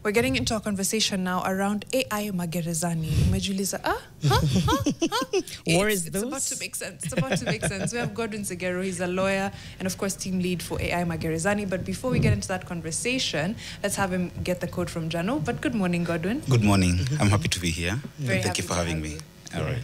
We're getting into a conversation now around AI Magerezani. Umejiuliza, What is it's those? about to make sense. It's about to make sense. We have Godwin Segero. He's a lawyer and, of course, team lead for AI Magerezani. But before we get into that conversation, let's have him get the code from Jano. But good morning, Godwin. Good morning. I'm happy to be here. Very Thank you for having me. All right.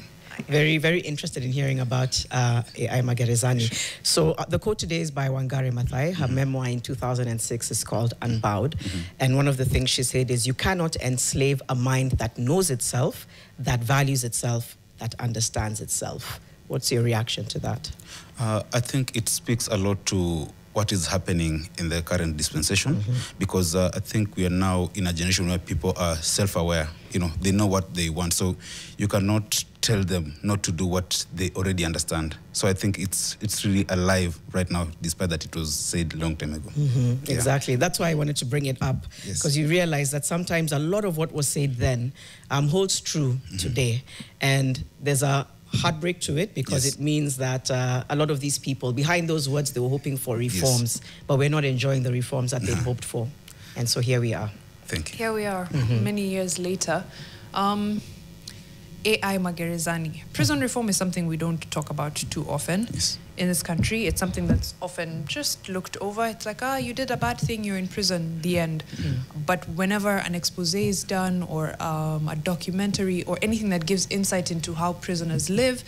Very, very interested in hearing about AI Magerezani. So the quote today is by Wangari Maathai. Her memoir in 2006 is called Unbowed. And one of the things she said is, you cannot enslave a mind that knows itself, that values itself, that understands itself. What's your reaction to that? I think it speaks a lot to what is happening in the current dispensation, because I think we are now in a generation where people are self-aware. You know, they know what they want. So you cannot tell them not to do what they already understand. So I think it's really alive right now, despite that it was said a long time ago. Yeah. Exactly. That's why I wanted to bring it up, because you realize that sometimes a lot of what was said then holds true today. And there's a heartbreak to it, because it means that a lot of these people, behind those words, they were hoping for reforms, but we're not enjoying the reforms that they'd hoped for. And so here we are. Thank you. Here we are, many years later. AI Magerezani. Prison reform is something we don't talk about too often in this country. It's something that's often just looked over. It's like, you did a bad thing, you're in prison, the end. But whenever an expose is done, or a documentary, or anything that gives insight into how prisoners live,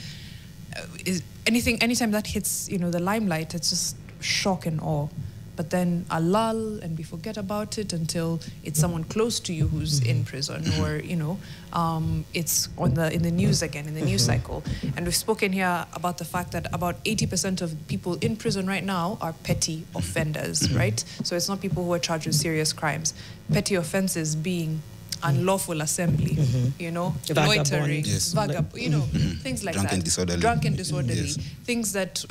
anytime that hits, the limelight, it's just shock and awe. But then a lull, and we forget about it until it's someone close to you who's in prison, or it's in the news again, in the news cycle. And we've spoken here about the fact that about 80% of people in prison right now are petty offenders, right? So it's not people who are charged with serious crimes. Petty offenses being unlawful assembly, loitering, things like Drunken that. disorderly. Drunken disorderly. Things that...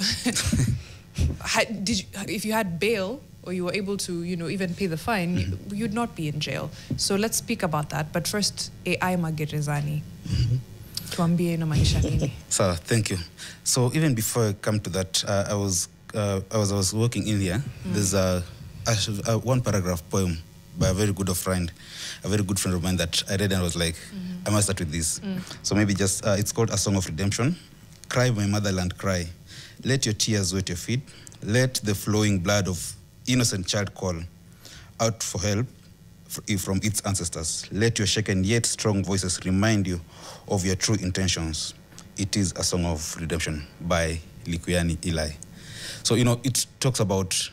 if you had bail, or you were able to, even pay the fine, you'd not be in jail. So let's speak about that. But first, AI Magerezani. Tuambie inamaanisha nini? So thank you. So even before I come to that, I was working in here. There's a one paragraph poem by a very good friend of mine that I read and I was like, I must start with this. So maybe just it's called A Song of Redemption. Cry, my motherland, cry. Let your tears wet your feet. Let the flowing blood of innocent child call out for help from its ancestors. Let your shaken yet strong voices remind you of your true intentions. It is A Song of Redemption by Likuyani Eli. So, it talks about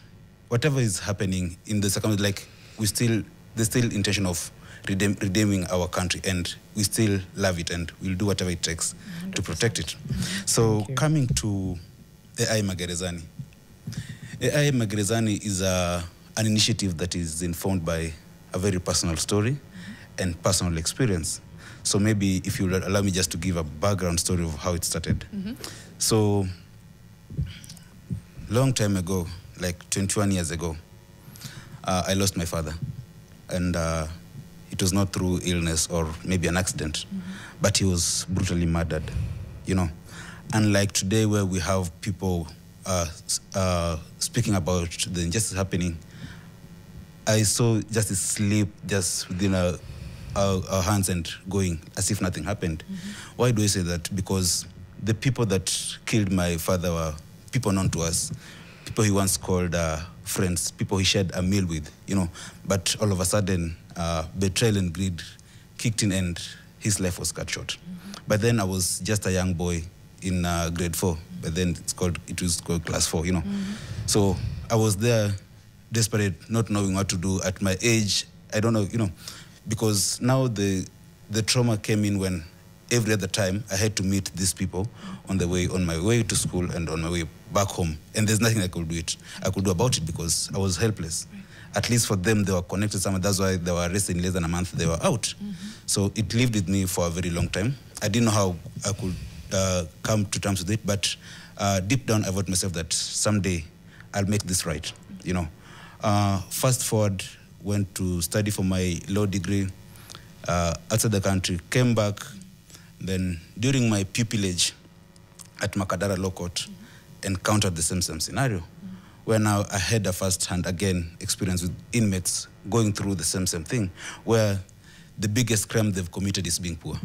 whatever is happening in the circumstance, like there's still intention of redeeming our country, and we still love it, and we'll do whatever it takes to protect it. So coming to AI Magerezani. AI Magerezani is an initiative that is informed by a very personal story and personal experience. So maybe if you allow me just to give a background story of how it started. So long time ago, like 21 years ago, I lost my father. And it was not through illness or maybe an accident, but he was brutally murdered, Unlike today, where we have people speaking about the injustice happening, I saw justice slip just within our hands and going as if nothing happened. Why do I say that? Because the people that killed my father were people known to us, people he once called friends, people he shared a meal with, But all of a sudden, betrayal and greed kicked in, and his life was cut short. But then I was just a young boy in grade 4, but then it was called class 4, So I was there, desperate, not knowing what to do at my age. I don't know, because now the trauma came in when every other time I had to meet these people on my way to school and on my way back home. And there's nothing I could do about it, because I was helpless. At least for them, they were connected somehow. That's why they were arrested in less than a month. They were out. So it lived with me for a very long time. I didn't know how I could come to terms with it, but deep down I thought myself that someday I'll make this right, Fast forward, went to study for my law degree outside the country, came back. Then during my pupillage at Macadara Law Court, encountered the same scenario, where now I had a first-hand, again, experience with inmates going through the same thing, where the biggest crime they've committed is being poor.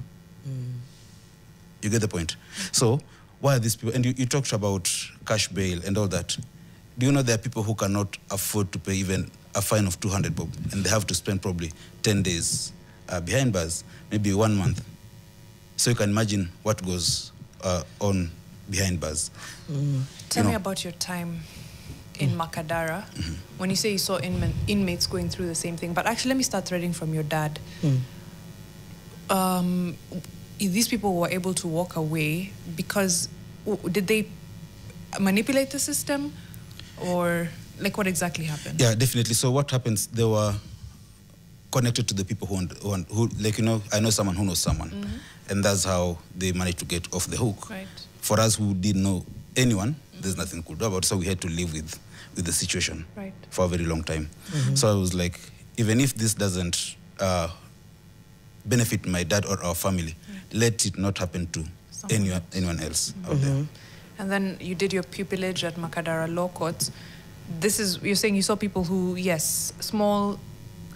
You get the point? So why are these people, and you talked about cash bail and all that. Do you know there are people who cannot afford to pay even a fine of 200 bob, and they have to spend probably 10 days behind bars, maybe 1 month. So you can imagine what goes on behind bars. Tell me about your time in Macadara. When you say you saw inmates going through the same thing, but actually let me start threading from your dad. These people were able to walk away because, did they manipulate the system, or like what exactly happened? Yeah, definitely. So what happens, they were connected to the people who like, you know, I know someone who knows someone, and that's how they managed to get off the hook. Right. For us who didn't know anyone, there's nothing we could do about it, so we had to live with the situation for a very long time. So I was like, even if this doesn't benefit my dad or our family, let it not happen to anyone else out there. And then you did your pupillage at Macadara Law Courts. This is, you're saying you saw people who, yes, small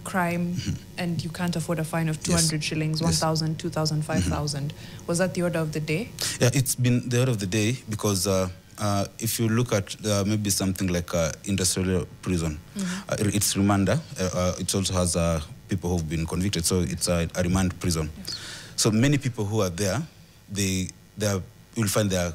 crime, and you can't afford a fine of 200 shillings, 1,000, 2,000, 5,000. Was that the order of the day? Yeah, it's been the order of the day because if you look at maybe something like industrial prison, it's remander. It also has people who've been convicted, so it's a remand prison. So many people who are there, you'll find they are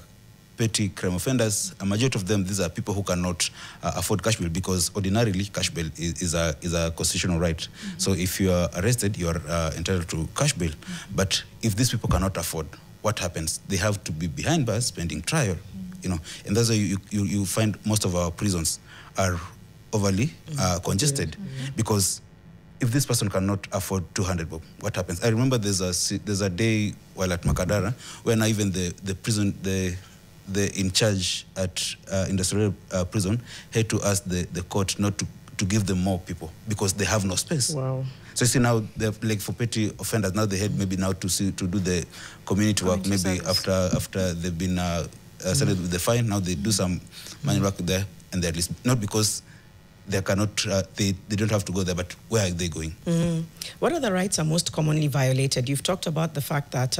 petty crime offenders. A majority of them, these are people who cannot afford cash bail, because ordinarily cash bail is a constitutional right. So if you are arrested, you are entitled to cash bail. But if these people cannot afford, what happens? They have to be behind bars pending trial, you know. And that's why you find most of our prisons are overly congested, because if this person cannot afford 200 bob, what happens? I remember there's a day while at Macadara when even the prison, the in charge at industrial prison had to ask the court not to give them more people because they have no space. Wow. So you see now, like for petty offenders, now they had maybe now to do the community work, maybe after they've been settled with the fine, now they do some manual work there, and they're at least, not because they cannot, they don't have to go there, but where are they going? What other rights are most commonly violated? You've talked about the fact that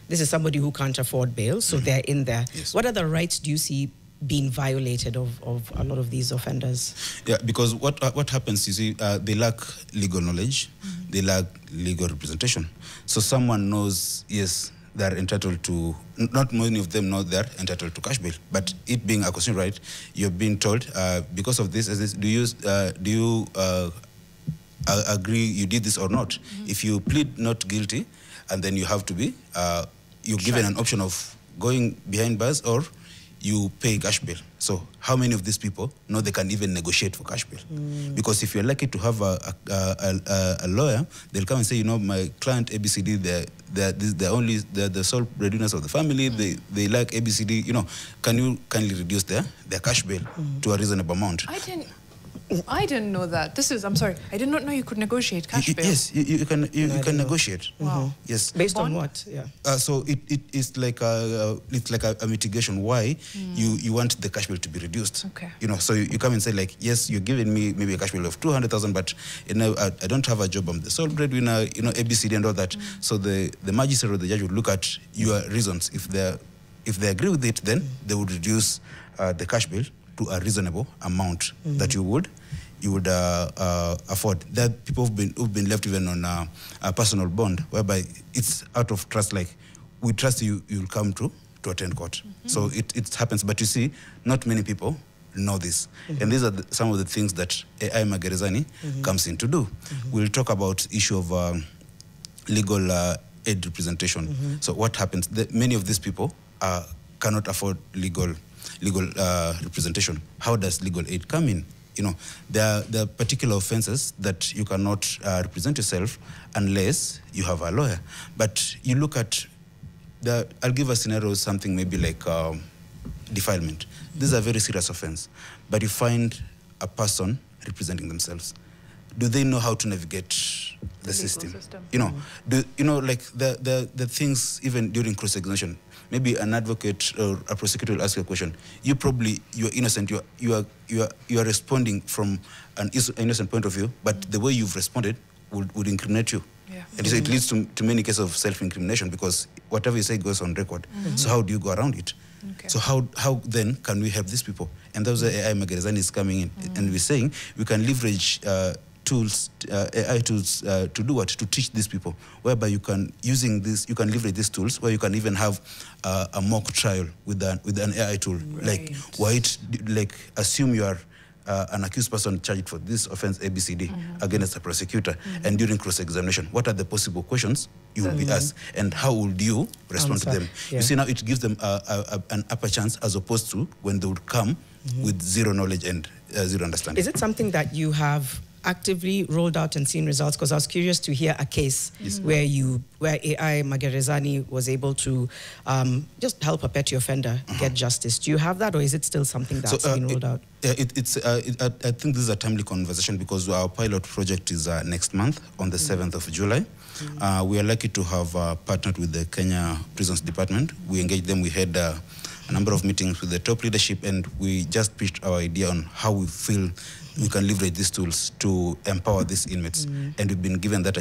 this is somebody who can't afford bail, so they're in there. Yes. What other rights do you see being violated of a lot of these offenders? Yeah, because what happens, you see, they lack legal knowledge, they lack legal representation. So someone knows, yes, they're entitled to, not many of them know they're entitled to cash bail, but it being a constitutional right, you're being told, because of this, do you agree you did this or not? If you plead not guilty, and then you have to be, you're given an option of going behind bars or you pay cash bail. So how many of these people know they can even negotiate for cash bail? Because if you're lucky to have a lawyer, they'll come and say, you know, my client ABCD, they're the sole breadwinners of the family, they lack ABCD, you know, can you kindly reduce their cash bail to a reasonable amount? I didn't know that. I'm sorry, I did not know you could negotiate cash bail. Yes, you can negotiate. Wow. Yes. Based on what? Yeah. So it is like a mitigation. Why you want the cash bail to be reduced? Okay. You know, so you come and say like, yes, you're giving me maybe a cash bail of 200,000, but you know I don't have a job. I'm the sole breadwinner. You know, ABCD and all that. So the magistrate or the judge would look at your reasons. If they agree with it, then they would reduce the cash bail to a reasonable amount that you would afford. There are people who've been left even on a personal bond, whereby it's out of trust, like we trust you'll come to attend court. So it happens, but you see, not many people know this. And these are some of the things that AI Magerezani comes in to do. We'll talk about issue of legal aid representation. So what happens? Many of these people cannot afford legal representation. How does legal aid come in? You know, there are particular offenses that you cannot represent yourself unless you have a lawyer. But you look at I'll give a scenario, something maybe like defilement. This is a very serious offense, but you find a person representing themselves. do they know how to navigate the system? You know, like the things even during cross-examination. Maybe an advocate or a prosecutor will ask you a question. You're innocent. You are responding from an innocent point of view, but the way you've responded would incriminate you. Yeah. And so it leads to many cases of self-incrimination, because whatever you say goes on record. So how do you go around it? Okay. So how then can we help these people? And that's where AI Magerezani is coming in, and we're saying we can leverage tools, AI tools, to do what? To teach these people, whereby you can leverage these tools, where you can even have a mock trial with an AI tool. Right. Like assume you are an accused person charged for this offense ABCD against a prosecutor, and during cross-examination, what are the possible questions you will be asked, and how would you respond to them? Yeah. You see, now it gives them an upper chance, as opposed to when they would come with zero knowledge and zero understanding. Is it something that you have actively rolled out and seen results? Because I was curious to hear a case where AI Magerezani was able to just help a petty offender get justice. Do you have that, or is it still something that's been rolled out? I think this is a timely conversation, because our pilot project is next month on the 7th of July. We are lucky to have partnered with the Kenya Prisons Department. We engaged them. We had a number of meetings with the top leadership, and we just pitched our idea on how we feel we can leverage these tools to empower these inmates. And we've been given that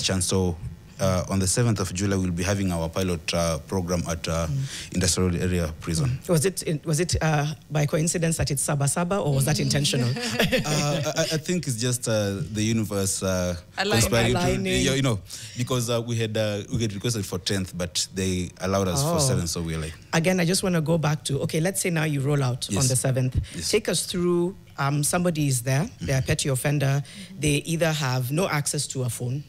chance. So on the 7th of July, we'll be having our pilot program at Industrial Area Prison. Was it by coincidence that it's Saba Saba, or was that intentional? I think it's just the universe conspiring to, you know, because we had requested for 10th, but they allowed us for 7th, so we're like. Again, I just want to go back to, okay, let's say now you roll out on the 7th. Yes. Take us through. Somebody is there, they're a petty offender, they either have no access to a phone,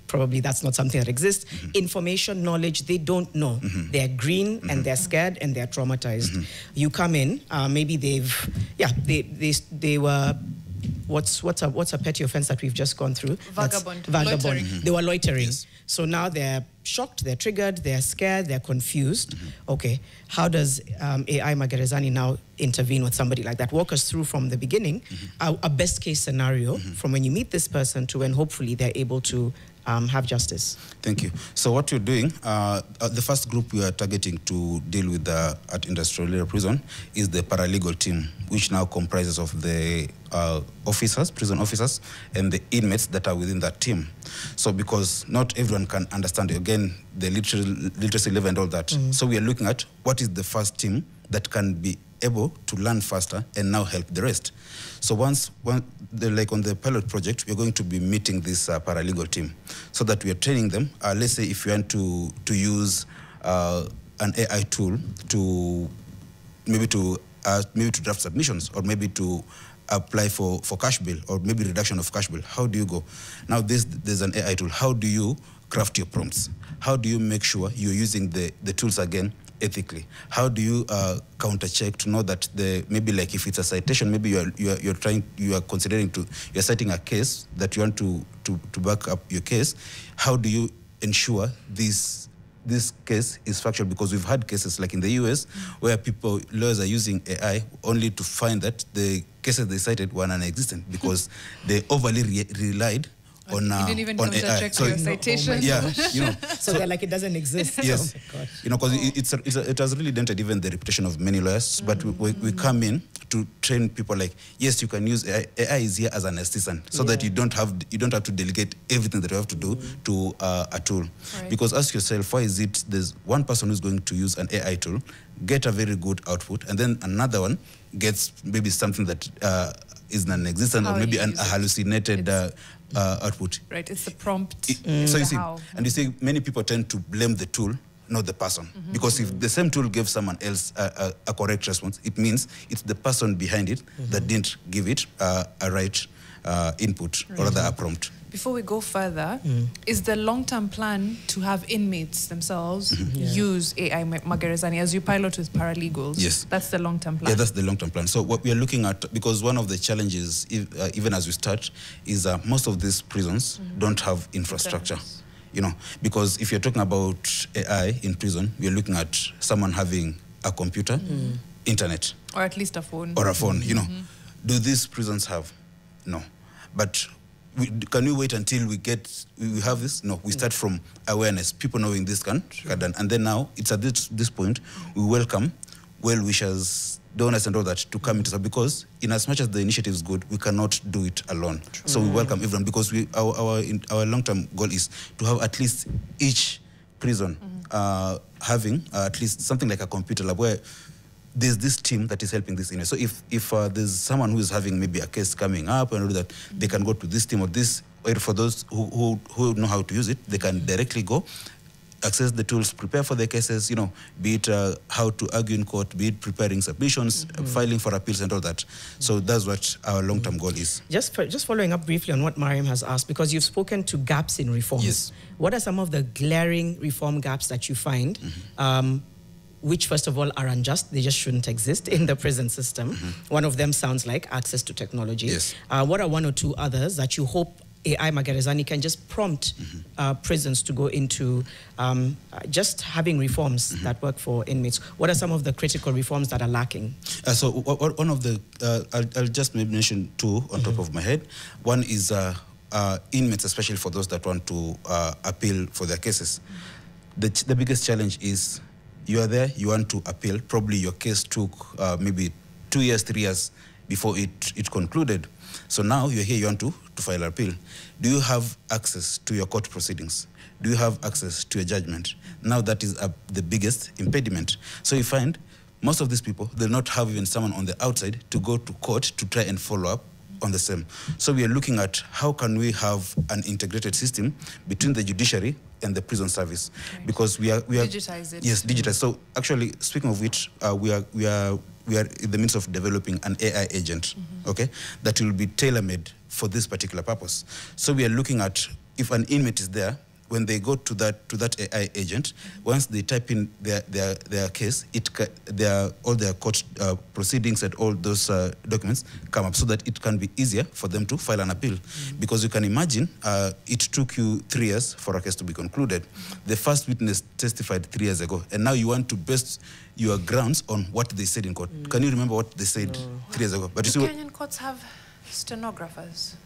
probably that's not something that exists, information, knowledge, they don't know. They're green and they're scared and they're traumatized. You come in, maybe they were, what's a petty offense that we've just gone through? Vagabond. Loitering. They were loitering. Yes. So now they're shocked, they're triggered, they're scared, they're confused. Okay, how does AI Magerezani now intervene with somebody like that? Walk us through from the beginning, a best case scenario from when you meet this person to when hopefully they're able to have justice. Thank you. So what you're doing, the first group we are targeting to deal with at Industrial Area Prison is the paralegal team, which now comprises of the officers, prison officers, and the inmates that are within that team. So because not everyone can understand, again, the literacy level and all that. So we are looking at what is the first team that can be able to learn faster and now help the rest. So like on the pilot project, we're going to be meeting this paralegal team so that we are training them. Let's say if you want to use an AI tool to maybe to draft submissions, or maybe to apply for cash bill, or maybe reduction of cash bill, how do you go? Now there's an AI tool. How do you craft your prompts? How do you make sure you're using the tools again ethically? How do you counter check to know that maybe like if it's a citation, maybe you're citing a case that you want to back up your case. How do you ensure this case is factual? Because we've had cases like in the US where lawyers are using AI only to find that the cases they cited were non-existent because they overly relied on AI. You didn't even check your citations. Yeah, you know. So they're like, it doesn't exist. Yes. Oh my God. You know, because it has really dented even the reputation of many lawyers. But we come in to train people like, yes, you can use AI. AI is here as an assistant, so that you don't have to delegate everything that you have to do to a tool. Right. Because ask yourself, why is it there's one person who's going to use an AI tool, get a very good output, and then another one gets maybe something that is non-existent, or maybe a hallucinated output. Right, it's the prompt. So you see, and you see, many people tend to blame the tool, not the person. Because if the same tool gave someone else a correct response, it means it's the person behind it that didn't give it a right input, or rather a prompt. Before we go further, is the long-term plan to have inmates themselves use AI Magerezani as you pilot with paralegals? Yes. That's the long-term plan? Yeah, that's the long-term plan. So what we are looking at, because one of the challenges, even as we start, is most of these prisons don't have infrastructure. You know, because if you're talking about AI in prison, we are looking at someone having a computer, internet. Or at least a phone. Or a phone, you know. Do these prisons have? No. But can we wait until we have this? No, we start from awareness, people knowing this can done. And then now, it's at this point, we welcome well-wishers, donors and all that to come into, because in as much as the initiative is good, we cannot do it alone. So we welcome everyone, because our long-term goal is to have at least each prison having at least something like a computer lab where there's this team that is helping this. So if there's someone who is having maybe a case coming up and all that, they can go to this team or this, or for those who know how to use it, they can directly go, access the tools, prepare for the cases, be it how to argue in court, be it preparing submissions, filing for appeals and all that. So that's what our long-term goal is. Just following up briefly on what Mariam has asked, because you've spoken to gaps in reforms. Yes. What are some of the glaring reform gaps that you find, which first of all are unjust, they just shouldn't exist in the prison system? One of them sounds like access to technology. Yes. What are one or two others that you hope AI Magerezani can just prompt prisons to go into just having reforms that work for inmates? What are some of the critical reforms that are lacking? So one of the, I'll just maybe mention two on top of my head. One is inmates, especially for those that want to appeal for their cases. The biggest challenge is you are there, you want to appeal. Probably your case took maybe 2 years, 3 years before it concluded. So now you're here, you want to file an appeal. Do you have access to your court proceedings? Do you have access to a judgment? Now that is the biggest impediment. So you find most of these people, they'll not have even someone on the outside to go to court to try and follow up on the same. So we are looking at how can we have an integrated system between the judiciary and the prison service, because we are digitize it. Yes, digitize. So actually, speaking of which, we are in the midst of developing an AI agent, okay, that will be tailor-made for this particular purpose. So we are looking at if an inmate is there, when they go to that AI agent, once they type in their case, all their court proceedings and all those documents come up, so that it can be easier for them to file an appeal. Because you can imagine, it took you 3 years for a case to be concluded. The first witness testified 3 years ago, and now you want to base your grounds on what they said in court. Can you remember what they said 3 years ago? But do Kenyan courts have stenographers?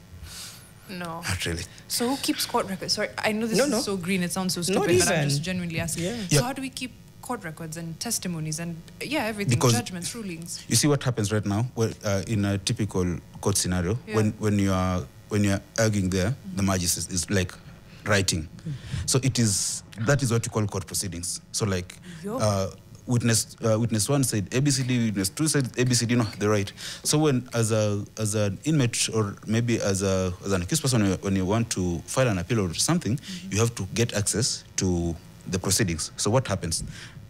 No. Not really. So who keeps court records? Sorry, I know this is so green, it sounds so stupid, but I'm just genuinely asking. So how do we keep court records and testimonies and everything, because judgments, rulings? You see what happens right now, in a typical court scenario, when you are arguing there, the magistrate is like writing. So that is what you call court proceedings. So like witness one said ABCD, witness two said ABCD, no, they're right. So when as an inmate, or maybe as an accused person, when you want to file an appeal or something, you have to get access to the proceedings. So what happens?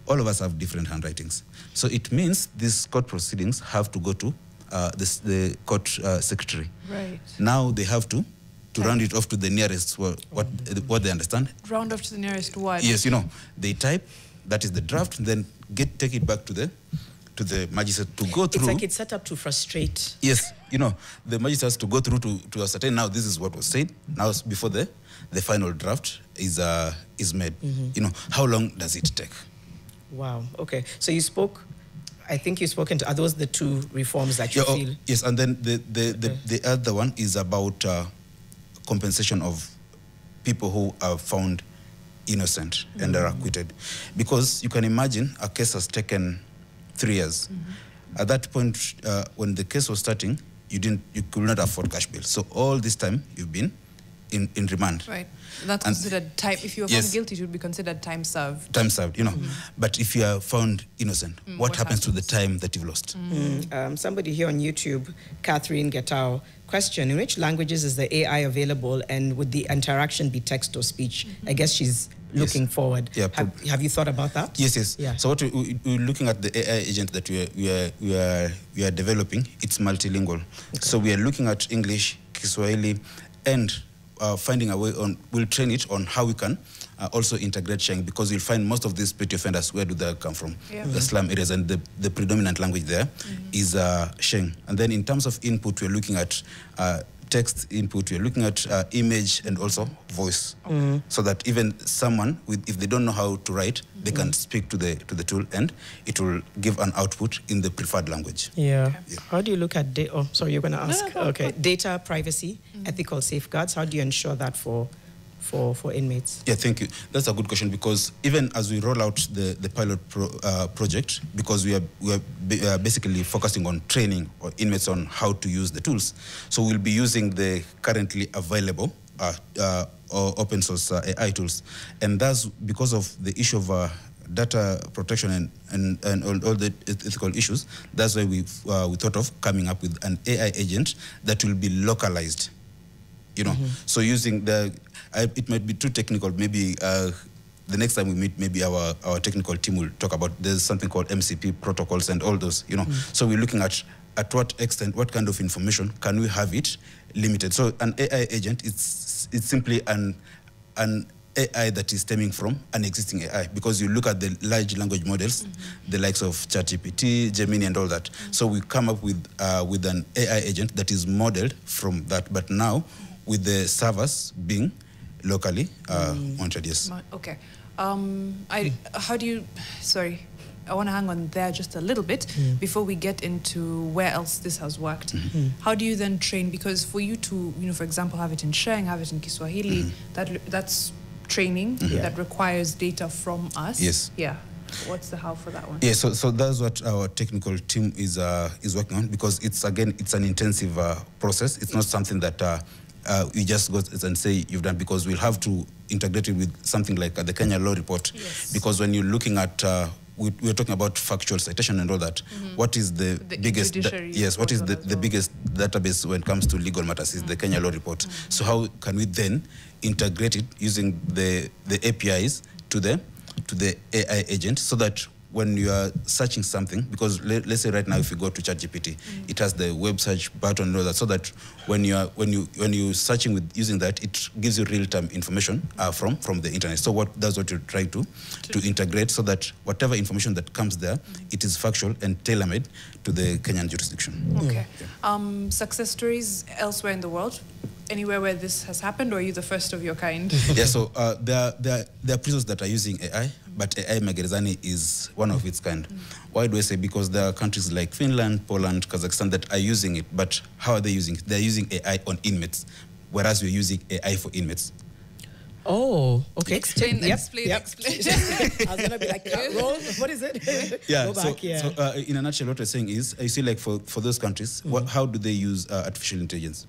All of us have different handwritings. So it means these court proceedings have to go to the court secretary. Right. Now they have to round it off to the nearest what they understand. Round off to the nearest what? Yes, they type, that is the draft, then take it back to the magistrate to go through. It's like it's set up to frustrate. Yes, the magistrate has to go through to ascertain, now this is what was said, now before the final draft is made. How long does it take? Wow, okay. So I think you spoke into, are those the two reforms that you feel? Yes, and then the other one is about compensation of people who are found innocent and are acquitted. Because you can imagine a case has taken 3 years. At that point, when the case was starting, you could not afford cash bail. So all this time you've been in remand. Right. That's considered time. If you are found guilty, it would be considered time served. Time served, But if you are found innocent, what happens to the time that you've lost? Somebody here on YouTube, Catherine Getao, question: in which languages is the AI available, and would the interaction be text or speech? I guess she's looking forward. Yeah, have you thought about that? Yes. Yeah. So what we're looking at, the AI agent that we are developing, it's multilingual. Okay. So we are looking at English, Kiswahili, and finding a way we'll train it on how we can also integrate Sheng, because you'll find most of these petty offenders, where do they come from? The slum areas, and the predominant language there is Sheng. And then in terms of input, we're looking at text input, we're looking at image and also voice, so that even someone if they don't know how to write, they can speak to the tool and it will give an output in the preferred language. Yeah. How do you look at data? Oh, sorry, you're going to ask. No, okay. Data privacy, ethical safeguards. How do you ensure that for inmates? Yeah, thank you. That's a good question, because even as we roll out the pilot project, because we are basically focusing on training or inmates on how to use the tools. So we'll be using the currently available or open source AI tools. And that's because of the issue of data protection and all the ethical issues. That's why we thought of coming up with an AI agent that will be localized. You know, so using it might be too technical. Maybe the next time we meet, maybe our technical team will talk about. There's something called MCP protocols and all those. You know, so we're looking at what extent, what kind of information can we have it limited. So an AI agent, it's simply an AI that is stemming from an existing AI, because you look at the large language models, the likes of ChatGPT, Gemini, and all that. So we come up with an AI agent that is modeled from that, but now with the servers being locally monitored. Yes. Okay. How do you? Sorry, I want to hang on there just a little bit before we get into where else this has worked. How do you then train? Because for you to, for example, have it in Sheng, have it in Kiswahili, that's training that requires data from us. Yes. Yeah. What's the how for that one? Yeah, so that's what our technical team is working on, because it's an intensive process. It's not something that you just go and say you've done, because we'll have to integrate it with something like the Kenya Law Report. Yes. Because when you're looking at we're talking about factual citation and all that. What is the biggest? What is the biggest database when it comes to legal matters is the Kenya Law Report. So how can we then integrate it using the APIs to the AI agent, so that when you are searching something, because let's say right now if you go to ChatGPT, it has the web search button and all that, so that when you're searching with using that, it gives you real-time information from the internet. So that's what you're trying to integrate, so that whatever information that comes there, it is factual and tailor-made to the Kenyan jurisdiction. Okay. Success stories elsewhere in the world? Anywhere where this has happened, or are you the first of your kind? Yeah, so there are prisons that are using AI, but AI Magerezani is one of its kind. Why do I say? Because there are countries like Finland, Poland, Kazakhstan that are using it, but how are they using it? They're using AI on inmates, whereas we're using AI for inmates. Oh, okay. Explain. I was going to be like, roll, what is it? Yeah, so in a nutshell, what we're saying is, you see, like for those countries, how do they use artificial intelligence?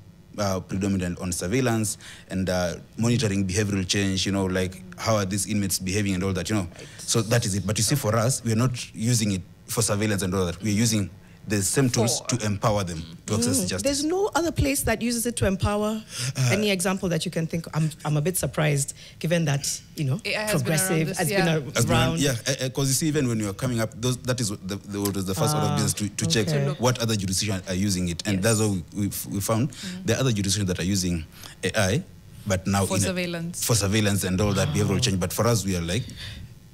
Predominant on surveillance and monitoring behavioral change, like how are these inmates behaving and all that, Right. So that is it. But you see, for us, we are not using it for surveillance and all that. We're using the same tools to empower them to access justice. There's no other place that uses it to empower. Any example that you can think? I'm a bit surprised, given that AI progressive has been around. Yeah, because you see, even when you are coming up, that is the first order of business to check what other jurisdictions are using it, and that's what we found. There are other jurisdictions that are using AI, but now for surveillance and all that behavioral change. But for us, we are like,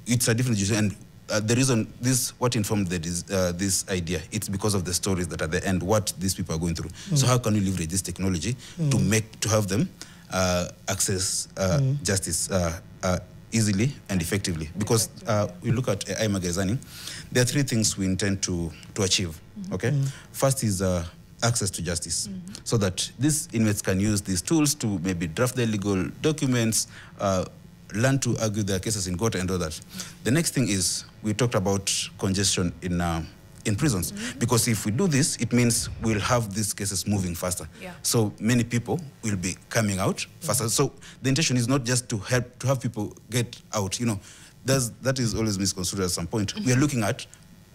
it's a different jurisdiction. And the reason what informed this idea, it's because of the stories that are there and what these people are going through. So how can we leverage this technology to have them access justice easily and effectively? Because we look at AI Magerezani, there are three things we intend to achieve. Okay, first is access to justice, so that these inmates can use these tools to maybe draft their legal documents, learn to argue their cases in court and all that. The next thing is, we talked about congestion in prisons, because if we do this, it means we'll have these cases moving faster. So many people will be coming out faster. So the intention is not just to have people get out. That is always misconstrued at some point. We are looking at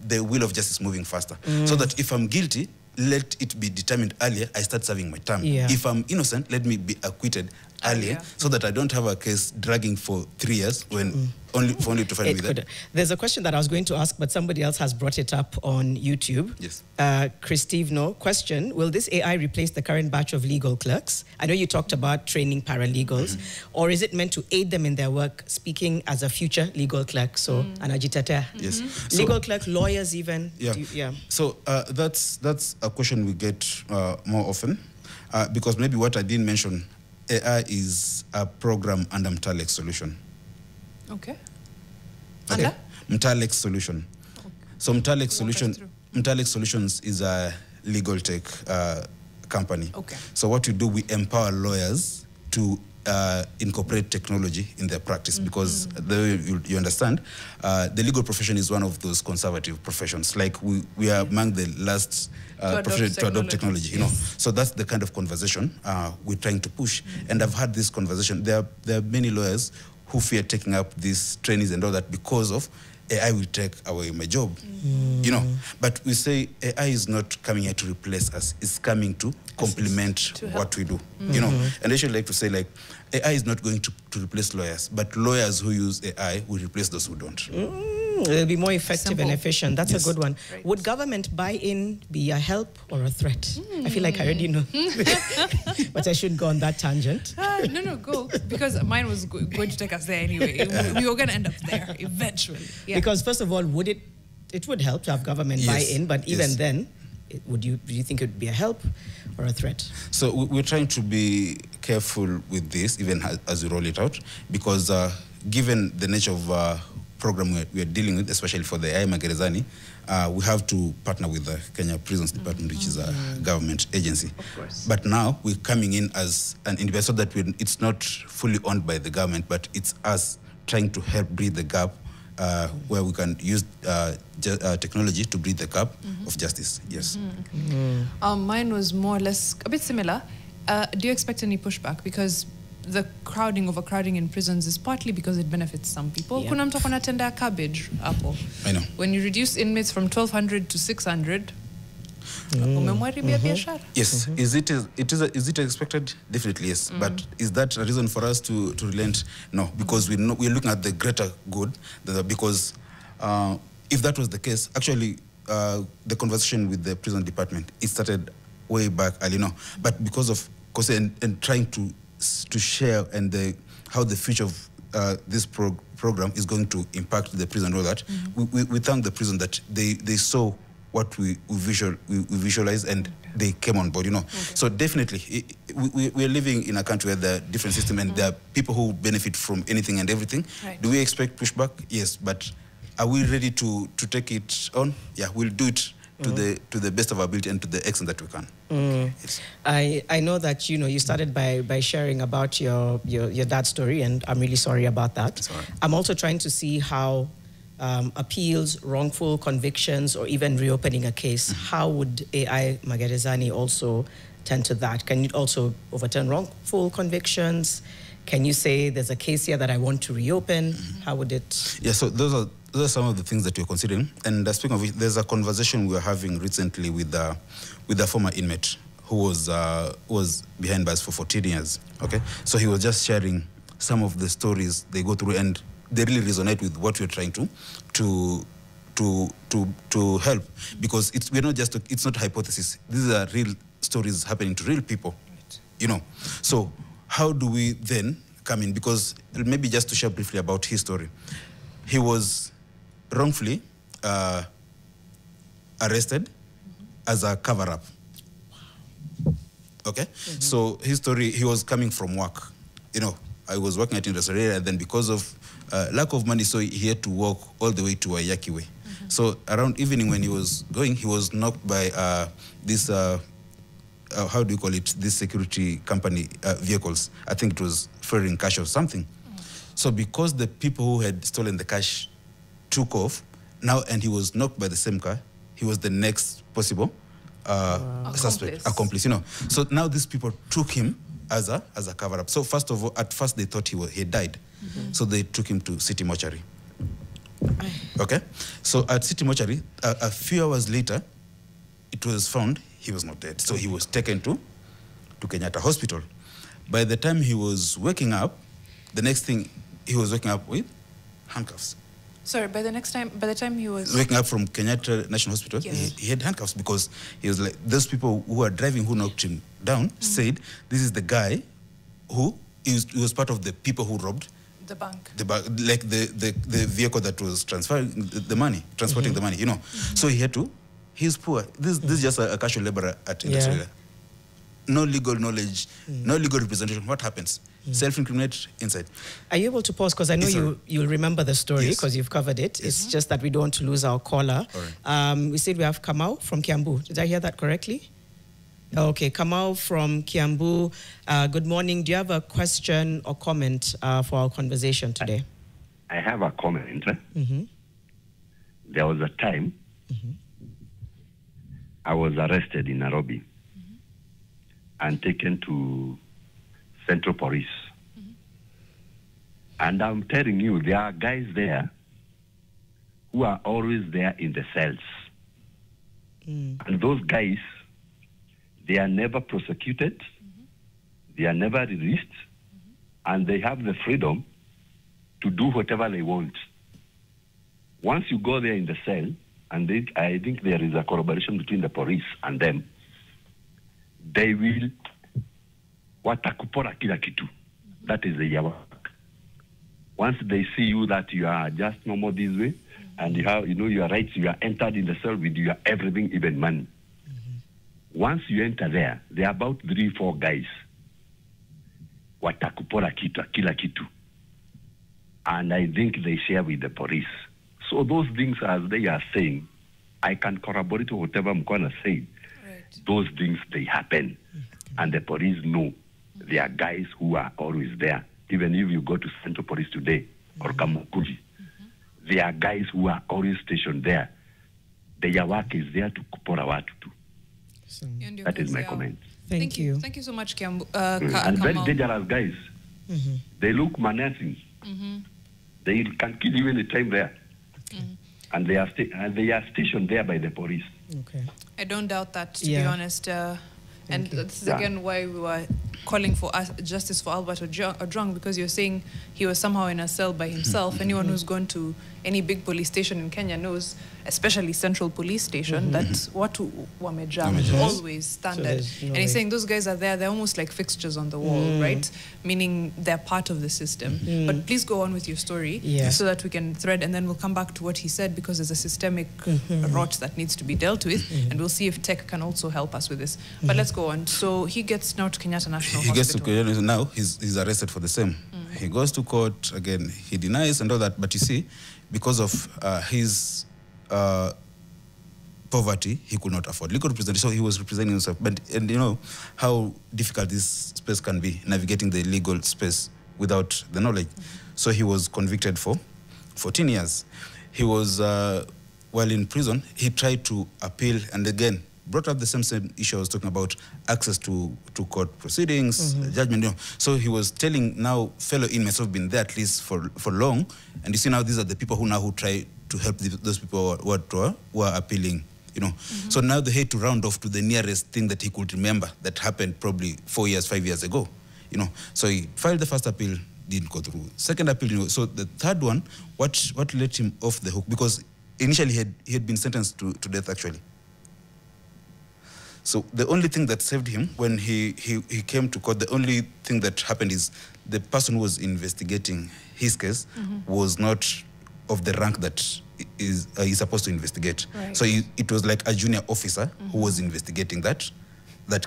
the will of justice moving faster, so that if I'm guilty, let it be determined earlier, I start serving my term. If I'm innocent, let me be acquitted earlier, so that I don't have a case dragging for 3 years when only to find me that. There's a question that I was going to ask, but somebody else has brought it up on YouTube. Yes. Christivno, question, will this AI replace the current batch of legal clerks? I know you talked about training paralegals, or is it meant to aid them in their work, speaking as a future legal clerk? So, an agitator. Yes. Legal clerk, lawyers even. So that's a question we get more often. Because maybe what I didn't mention, AI is a program under Mtalex solution. Okay. Okay. Under? Mtalex solution. Okay. So Mtalex Walk solution, us through. Mtalex Solutions is a legal tech company. Okay. So what we do, we empower lawyers to incorporate technology in their practice, because the way you understand, the legal profession is one of those conservative professions. Like we are among the last profession to adopt technology, you know. So that's the kind of conversation we're trying to push. And I've had this conversation. There are many lawyers who fear taking up these trainings and all that because of AI will take away my job, you know. But we say AI is not coming here to replace us. It's coming to complement what we do, you know. And I should like to say, like, AI is not going to replace lawyers, but lawyers who use AI will replace those who don't. It'll be more effective Simple. and efficient. That's a good one. Right. Would government buy-in be a help or a threat? I feel like I already know, but I should go on that tangent. No, go. Because mine was going to take us there anyway. We were going to end up there eventually. Yeah. Because first of all, it would help to have government buy-in, but even then, do you think it would be a help or a threat? So we're trying to be careful with this, even as we roll it out, because given the nature of program we are dealing with, especially for the AI Magerezani, we have to partner with the Kenya Prisons Department, which is a government agency. Of course. But now we're coming in as an independent, so that it's not fully owned by the government, but it's us trying to help bridge the gap where we can use technology to bridge the gap of justice. Yes. Mine was more or less a bit similar. Do you expect any pushback? Because the overcrowding in prisons is partly because it benefits some people. Kuna mtu akona tenda cabbage hapo. I know. When you reduce inmates from 1,200 to 600, umemwaribia biashara. Yes. Is it expected? Definitely yes. But is that a reason for us to relent? No, because we're looking at the greater good. Because if that was the case, actually, the conversation with the prison department, it started way back early, no. But because of course and trying to share and how the future of this program is going to impact the prison and all that, we thank the prison that they saw what we visualized and they came on board, you know. So definitely, we are living in a country where there are different systems and there are people who benefit from anything and everything. Right. Do we expect pushback? Yes, but are we ready to take it on? Yeah, we'll do it to the best of our ability and to the extent that we can. Yes. I know that you started by sharing about your dad's story, and I'm really sorry about that. That's all right. I'm also trying to see how appeals, wrongful convictions, or even reopening a case, how would AI Magerezani also tend to that? Can you also overturn wrongful convictions? Can you say there's a case here that I want to reopen? How would it? Yeah, so those are some of the things that we're considering. And speaking of which, there's a conversation we were having recently with a former inmate who was behind bars for 14 years. Okay, so he was just sharing some of the stories they go through, and they really resonate with what we're trying to help, because it's not hypothesis. These are real stories happening to real people, you know. So how do we then come in? Because maybe just to share briefly about his story, he was wrongfully arrested as a cover-up. Okay, so his story, he was coming from work, you know. I was working at industrial area, and then because of lack of money, so he had to walk all the way to Ayaki Way. So around evening when he was going, he was knocked by this, how do you call it, this security company vehicles. I think it was ferrying cash or something. So because the people who had stolen the cash took off, now, and he was knocked by the same car, he was the next possible suspect, accomplice, you know. So now these people took him as a cover-up. So first of all, at first they thought he died. So they took him to City Mortuary. Okay? So at City Mortuary, a few hours later, it was found he was not dead. So he was taken to Kenyatta Hospital. By the time he was waking up, the next thing, he was waking up with handcuffs. Sorry, by the time he was waking up from Kenyatta National Hospital, yes, he had handcuffs, because he was like, those people who were driving, who knocked him down, said, this is the guy who he was part of the people who robbed the bank. Like the vehicle that was transporting the money, you know. So he had to, he's poor. This is just a casual laborer at industrial. no legal knowledge, no legal representation, what happens? Self-incriminate inside. Are you able to pause? Because I know you'll remember the story because you've covered it. It's just that we don't want to lose our caller. We said we have Kamau from Kiambu. Did I hear that correctly? Okay, Kamau from Kiambu. Good morning. Do you have a question or comment for our conversation today? I have a comment. There was a time I was arrested in Nairobi and taken to Central Police. And I'm telling you, there are guys there who are always there in the cells. And those guys, they are never prosecuted, they are never released, and they have the freedom to do whatever they want. Once you go there in the cell, and I think there is a collaboration between the police and them, they will watakupora kila kitu. That is the work. Once they see you that you are just normal this way, and you have, your rights, you are entered in the cell with your everything, even money. Once you enter there are about 3-4 guys. Watakupora kila kitu. And I think they share with the police. So those things, as they are saying, I can corroborate whatever I'm going to say. Right. Those things, they happen. And the police know there are guys who are always there. Even if you go to Central Police today or Kamukuji, there are guys who are always stationed there. Their work is there to kupora watu too. That is my comment. Thank you. Thank you so much, Kiambu. And very dangerous guys. They look menacing. They can kill you any time there. And they are stationed there by the police. Okay. I don't doubt that, to be honest. And this is again why we were calling for justice for Albert Ojwang, because you're saying he was somehow in a cell by himself. Anyone who's gone to any big police station in Kenya knows, especially Central Police Station, that watu wameja is always standard. So and he's saying those guys are there, they're almost like fixtures on the wall, right? Meaning they're part of the system. But please go on with your story so that we can thread, and then we'll come back to what he said, because there's a systemic rot that needs to be dealt with, and we'll see if tech can also help us with this. But let's go on. So he gets now to Kenyatta National Hospital. He gets to Kenyatta, now he's arrested for the same. He goes to court, again, he denies and all that, but you see, because of his poverty, he could not afford legal representation, so he was representing himself. And you know how difficult this space can be, navigating the legal space without the knowledge. So he was convicted for 14 years. He was, while in prison, he tried to appeal, and again, brought up the same issue I was talking about, access to court proceedings, judgment. You know. So he was telling now fellow inmates who have been there at least for long, and you see now these are the people who try to help those people who are appealing. You know. So now they had to round off to the nearest thing that he could remember that happened probably 4 years, 5 years ago. You know. So he filed the first appeal, didn't go through. Second appeal, you know. So the third one, what let him off the hook? Because initially he had been sentenced to death actually. So the only thing that saved him when he came to court, the only thing that happened is the person who was investigating his case was not of the rank that he's supposed to investigate. Right. So it was like a junior officer who was investigating that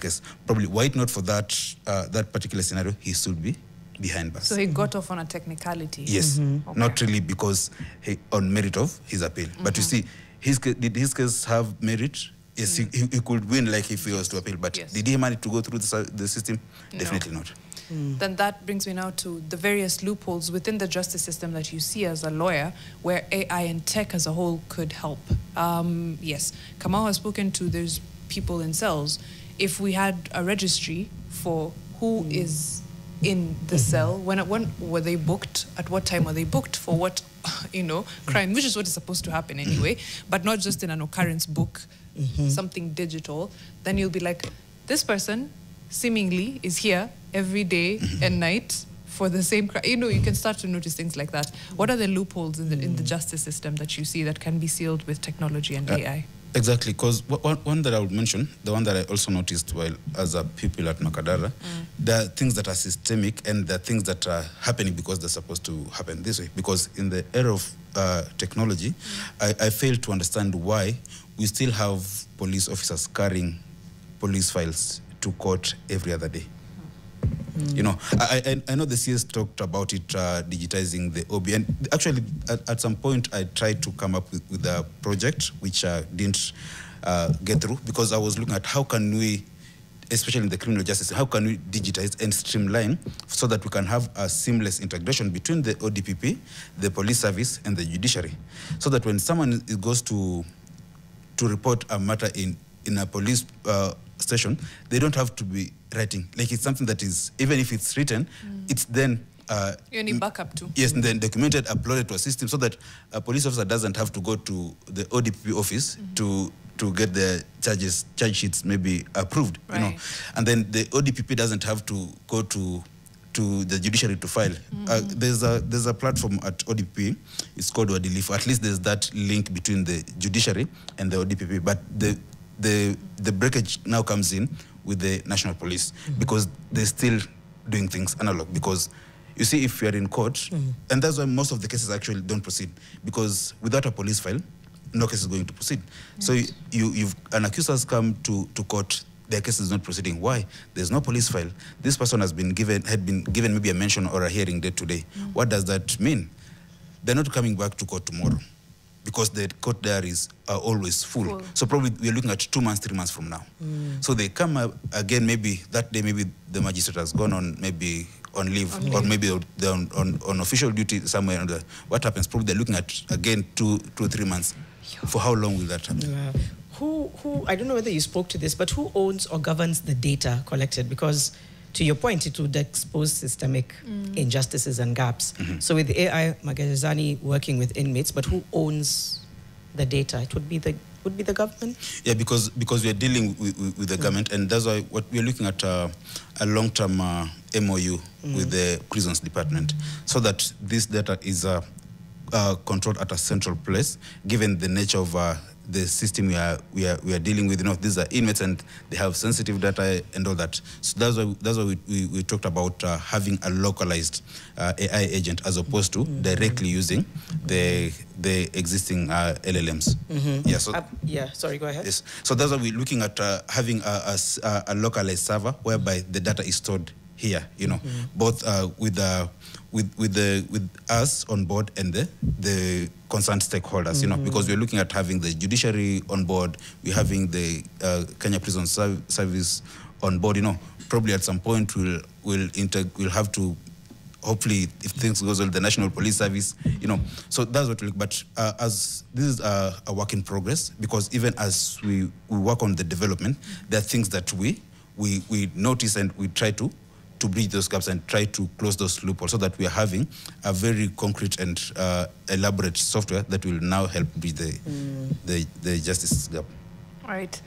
case. Probably were it not for that particular scenario, he should be behind bars. So he got off on a technicality. Yes, not really because on merit of his appeal. But you see, did his case have merit? Yes, he could win like if he was to appeal, but did he manage to go through the system? No. Definitely not. Then that brings me now to the various loopholes within the justice system that you see as a lawyer, where AI and tech as a whole could help. Yes, Kamau has spoken to those people in cells. If we had a registry for who is in the cell, when were they booked, at what time were they booked, for what crime, which is what is supposed to happen anyway, but not just in an occurrence book, something digital, then you'll be like, this person seemingly is here every day and night for the same crime. You can start to notice things like that. What are the loopholes in the justice system that you see that can be sealed with technology and AI? Exactly, because one that I would mention, the one that I also noticed while as a pupil at Macadara, there are things that are systemic and there are things that are happening because they're supposed to happen this way. Because in the era of technology, I fail to understand why we still have police officers carrying police files to court every other day. You know, I know the CS talked about it, digitizing the OB, and actually at some point I tried to come up with a project which didn't get through, because I was looking at how can we, especially in the criminal justice, how can we digitize and streamline so that we can have a seamless integration between the ODPP, the police service, and the judiciary, so that when someone goes to report a matter in a police station, they don't have to be writing. Like, it's something that is, even if it's written, it's then you need backup too. Yes, and then documented, uploaded to a system, so that a police officer doesn't have to go to the ODPP office to get the charge sheets maybe approved. Right. You know, and then the ODPP doesn't have to go to the judiciary to file. There's a platform at ODPP. It's called Wadilifu. At least there's that link between the judiciary and the ODPP. But the breakage now comes in with the National Police, because they're still doing things analog. Because you see, if you're in court, and that's why most of the cases actually don't proceed, because without a police file, no case is going to proceed. So an accused has come to court, their case is not proceeding. Why? There's no police file. This person had been given maybe a mention or a hearing date today. What does that mean? They're not coming back to court tomorrow, because the court diaries are always full. So probably we're looking at 2 months, 3 months from now. So they come up again, maybe that day, maybe the magistrate has gone on, maybe on leave, or maybe they're on official duty somewhere. What happens? Probably they're looking at, again, 2 or 3 months. For how long will that happen? Who, I don't know whether you spoke to this, but who owns or governs the data collected? Because to your point, it would expose systemic injustices and gaps. So with AI Magerezani working with inmates, but who owns the data? It would be the government? Yeah, because we are dealing with the government, and that's why what we are looking at a long-term MOU with the prisons department, so that this data is controlled at a central place, given the nature of the system we are dealing with. You know, these are inmates and they have sensitive data and all that. So that's why we talked about having a localized AI agent, as opposed to directly using the existing LLMs. Sorry, go ahead. Yes. So that's why we're looking at having a localized server whereby the data is stored here. You know, both with us on board and the concerned stakeholders, you know, because we're looking at having the judiciary on board, we're having the Kenya Prison Service on board, you know. Probably at some point we'll have to, hopefully, if things goes well, the National Police Service, you know. So that's what we look. But as this is a work in progress, because even as we work on the development, there are things that we notice, and we try to bridge those gaps and try to close those loopholes, so that we are having a very concrete and elaborate software that will now help bridge the justice gap. Right.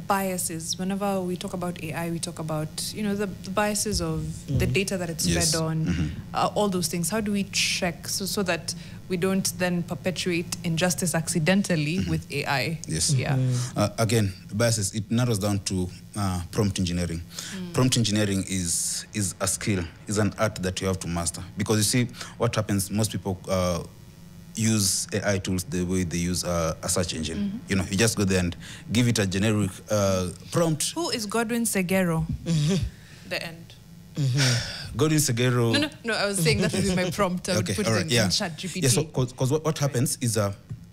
Biases. Whenever we talk about AI, we talk about, you know, the biases of the data that it's fed on, all those things. How do we check so that we don't then perpetuate injustice accidentally with AI? Yes. Yeah. Again, biases, it narrows down to prompt engineering. Prompt engineering is a skill, is an art that you have to master. Because you see, what happens, most people use AI tools the way they use a search engine. You know, you just go there and give it a generic prompt. Who is Godwin Segero? The end. Godwin Segero. No, I was saying that would be my prompt. I would put it in ChatGPT. Yeah, so because what happens is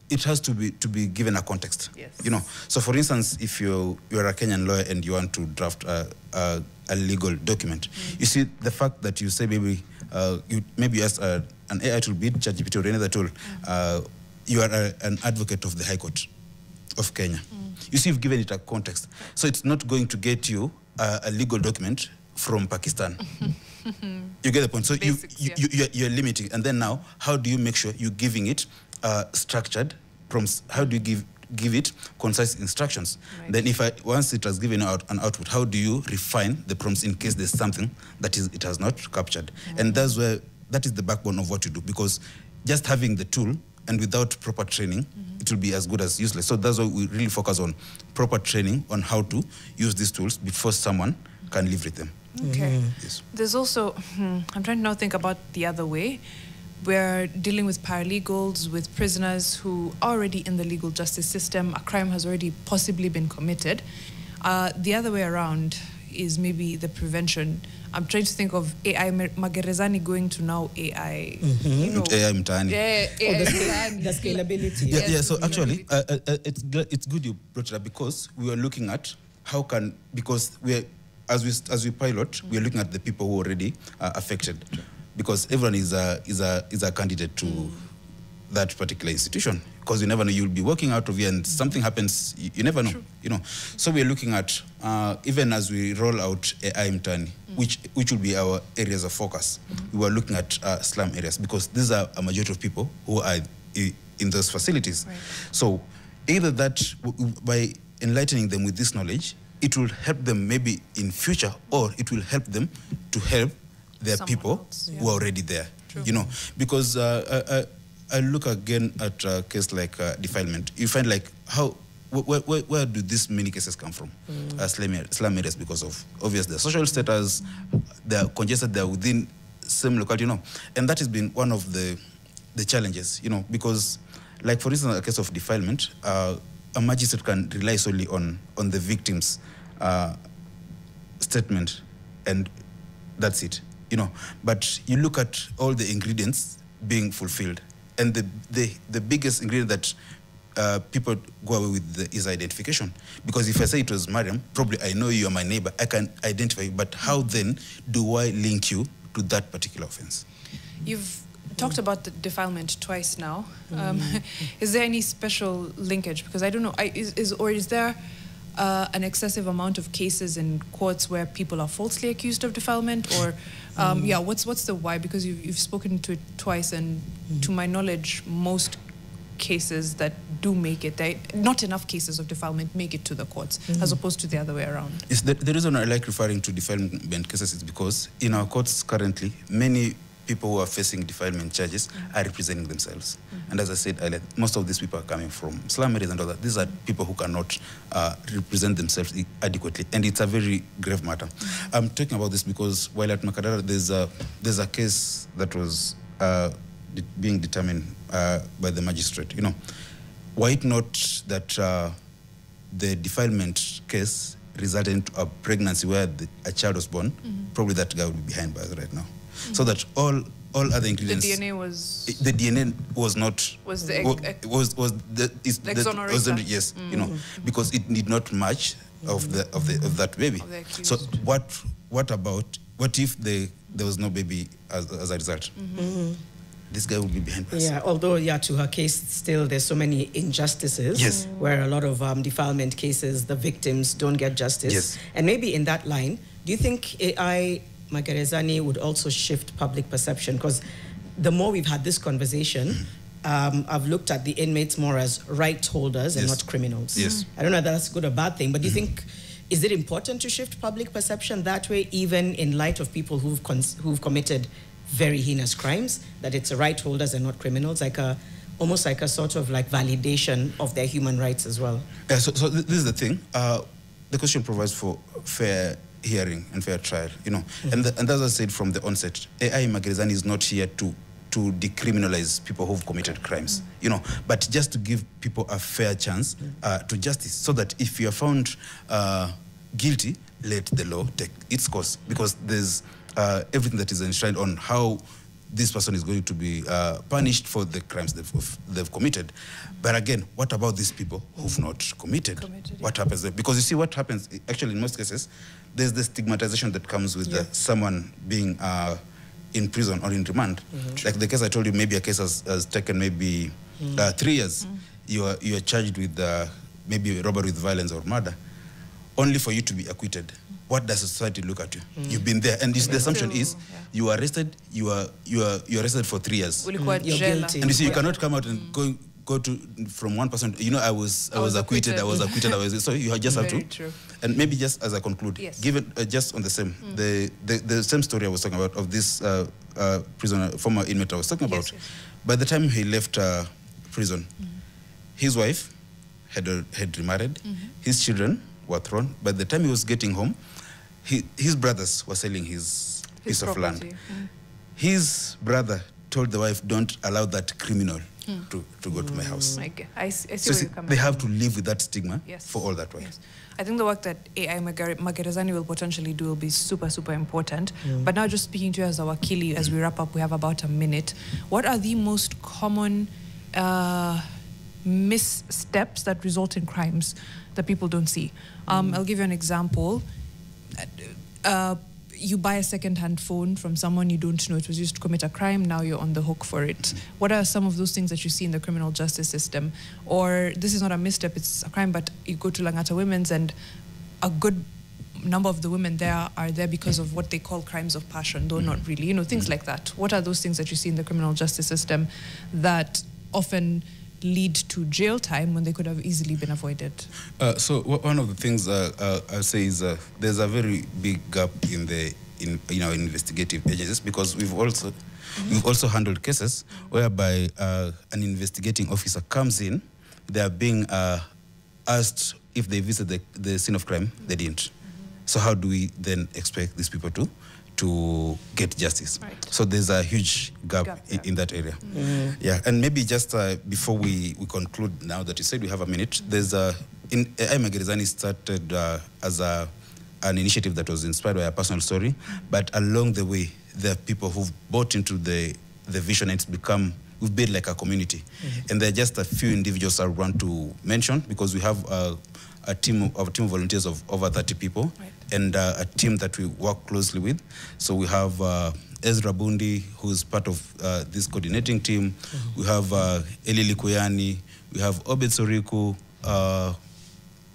it has to be given a context. Yes. You know, so for instance, if you're a Kenyan lawyer and you want to draft a legal document, you see the fact that you say maybe you ask an AI tool, be it ChatGPT or any other tool, you are an advocate of the High Court of Kenya. You see, you've given it a context, so it's not going to get you a legal document from Pakistan. You get the point. So basics, you're limiting, and then now, how do you make sure you're giving it structured prompts? How do you give it concise instructions? Right. Then once it has given out an output, how do you refine the prompts in case there's something that it has not captured? And that is the backbone of what you do, because just having the tool and without proper training, it will be as good as useless. So that's why we really focus on proper training on how to use these tools before someone can live with them. Okay. Yes. There's also, I'm trying to now think about the other way. We're dealing with paralegals, with prisoners who are already in the legal justice system. A crime has already possibly been committed. The other way around is maybe the prevention. I'm trying to think of AI Magerezani going to now AI. You know, AI Mtaani. The scalability. Yeah. So actually, it's good you brought it up, because we are looking at how can, because as we pilot, we are looking at the people who already are affected, because everyone is a candidate to that particular institution, because you never know, you'll be working out of here and something happens, you never know. You know, so we are looking at even as we roll out AI Mtaani, which will be our areas of focus. We were looking at slum areas, because these are a majority of people who are in those facilities. Right. So either that, by enlightening them with this knowledge, it will help them maybe in future, or it will help them to help their Someone people else, who are already there. You know, because I look again at a case like defilement. You find like where do these many cases come from? Slum areas, because of obvious their social status, they're congested, they're within same locality, you know, and that has been one of the challenges, you know, because like for instance, a case of defilement, a magistrate can rely solely on the victim's statement, and that's it, you know. But you look at all the ingredients being fulfilled, and the biggest ingredient that people go away with is identification. Because if I say it was Mariam, probably I know you are my neighbor, I can identify you, but how then do I link you to that particular offense? You've talked about the defilement twice now. Is there any special linkage? Because I don't know, is there an excessive amount of cases in courts where people are falsely accused of defilement, or what's the why? Because you've spoken to it twice, and to my knowledge, most cases that do make it, not enough cases of defilement make it to the courts, as opposed to the other way around. Yes, the reason I like referring to defilement cases is because in our courts currently, many people who are facing defilement charges are representing themselves. And as I said earlier, most of these people are coming from slum areas and all that. These are people who cannot represent themselves adequately, and it's a very grave matter. I'm talking about this because while at Macadara, there's a case that was being determined by the magistrate. You know, were it not that the defilement case resulted into a pregnancy where a child was born, probably that guy would be behind bars right now. So that all other ingredients. The DNA was. The DNA was not. Was the exonerator. Yes, you know, because it did not match of that baby. So what if there was no baby as a result? This guy would be behind bars. Yeah, although, to her case, still there's so many injustices. Yes. Where a lot of defilement cases, the victims don't get justice. Yes. And maybe in that line, do you think AI Magerezani would also shift public perception? Because the more we've had this conversation, I've looked at the inmates more as right holders and not criminals. Yes. I don't know if that's a good or bad thing, but do you think, is it important to shift public perception that way, even in light of people who've committed very heinous crimes, that it's right holders and not criminals, almost like a sort of like validation of their human rights as well? Yeah, so this is the thing. The Constitution provides for fair hearing and fair trial, you know. And as I said from the onset, AI Magerezani is not here to decriminalize people who've committed crimes, you know, but just to give people a fair chance to justice, so that if you are found guilty, let the law take its course, because there's everything that is enshrined on how this person is going to be punished for the crimes they've committed. But again, what about these people who've not committed? What happens there? Because you see what happens, actually in most cases, there's the stigmatization that comes with someone being in prison or in remand. Like the case I told you, maybe a case has taken maybe 3 years. You are charged with maybe robbery with violence or murder, only for you to be acquitted. What does society look at you? You've been there, and the assumption is you are arrested. You are arrested for 3 years. You're guilty. And you see, you cannot come out and go to from one person. You know, I was acquitted. I was acquitted. So you just have to. True. And maybe just as I conclude, given just on the same the same story I was talking about of this prisoner, former inmate I was talking about. By the time he left prison, his wife had remarried. His children were thrown. By the time he was getting home, his brothers were selling his piece of land. His brother told the wife, "Don't allow that criminal to go to my house. I see So where you're coming they from. have to live with that stigma Yes. for all that while. Yes. I think the work that AI Magerezani will potentially do will be super, super important. But now just speaking to you as a wakili, as we wrap up, we have about a minute. What are the most common missteps that result in crimes that people don't see? I'll give you an example. You buy a second-hand phone from someone you don't know it was used to commit a crime, now you're on the hook for it. What are some of those things that you see in the criminal justice system? Or this is not a misstep, it's a crime, but you go to Langata Women's and a good number of the women there are there because of what they call crimes of passion, though not really, things like that. What are those things that you see in the criminal justice system that often lead to jail time when they could have easily been avoided? So one of the things I'll say is there's a very big gap in our investigative agencies, because we've also handled cases whereby an investigating officer comes in, they are being asked if they visit the scene of crime, they didn't. So how do we then expect these people to get justice? Right. So there's a huge gap in that area. Yeah, and maybe just before we conclude, now that you said we have a minute, there's AI Magerezani started as an initiative that was inspired by a personal story, but along the way, there are people who've bought into the vision, and we've built like a community. And there are just a few individuals I want to mention, because we have a team of volunteers of over 30 people, and a team that we work closely with. So we have Ezra Bundi, who's part of this coordinating team. We have Eli Likuyani, we have Obed Soriku,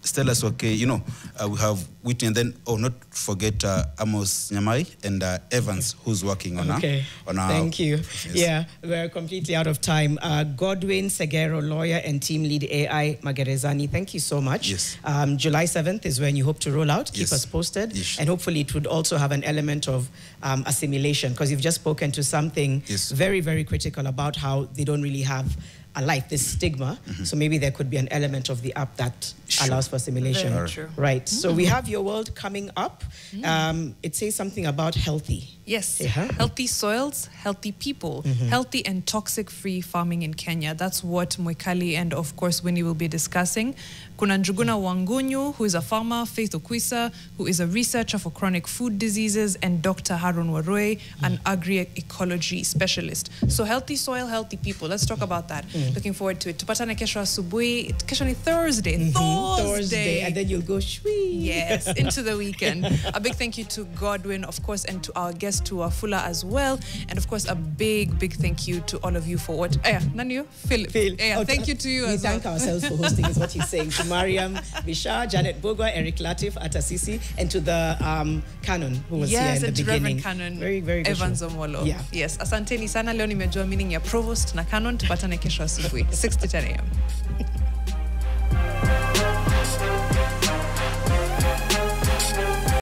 Stella Swake, we have Whitney, and then, not forget Amos Nyamai and Evans, who's working on Thank you. Yes. Yeah, we're completely out of time. Godwin Segero, lawyer and team lead AI Magerezani, thank you so much. Yes. July 7th is when you hope to roll out. Keep us posted. Yes. And hopefully it would also have an element of assimilation, because you've just spoken to something very, very critical about how they don't really have a life, this stigma. So maybe there could be an element of the app that allows for assimilation. Very true. Right. So we have Your World coming up. It says something about healthy. Yes. Healthy soils, healthy people, healthy and toxic-free farming in Kenya. That's what Mwekali and, of course, Winnie will be discussing. Kuna Njuguna Wangunyu, who is a farmer, Faith Okwisa, who is a researcher for chronic food diseases, and Dr. Harun Waroi, an agri-ecology specialist. So healthy soil, healthy people. Let's talk about that. Looking forward to it. Tupatane kesho asubuhi. Kesho ni Thursday. Thursday. And then you'll go shwee. Yes, into the weekend. A big thank you to Godwin, of course, and to our guest, to Afula as well. And of course, a big, big thank you to all of you for what... Nanyo? Phil. Thank you to you as well. We thank ourselves for hosting, is what he's saying. To Mariam Bishar, Janet Bogwa, Eric Latif, Atasisi, and to the Canon, who was here in the beginning. Yes, and to Reverend Canon very, very good Evans show. Omolo. Yeah. Yes, asanteni sana. Leo nimejua meaning ya Provost na Canon. Tupatane kesho asubuhi 6 to 10 a.m.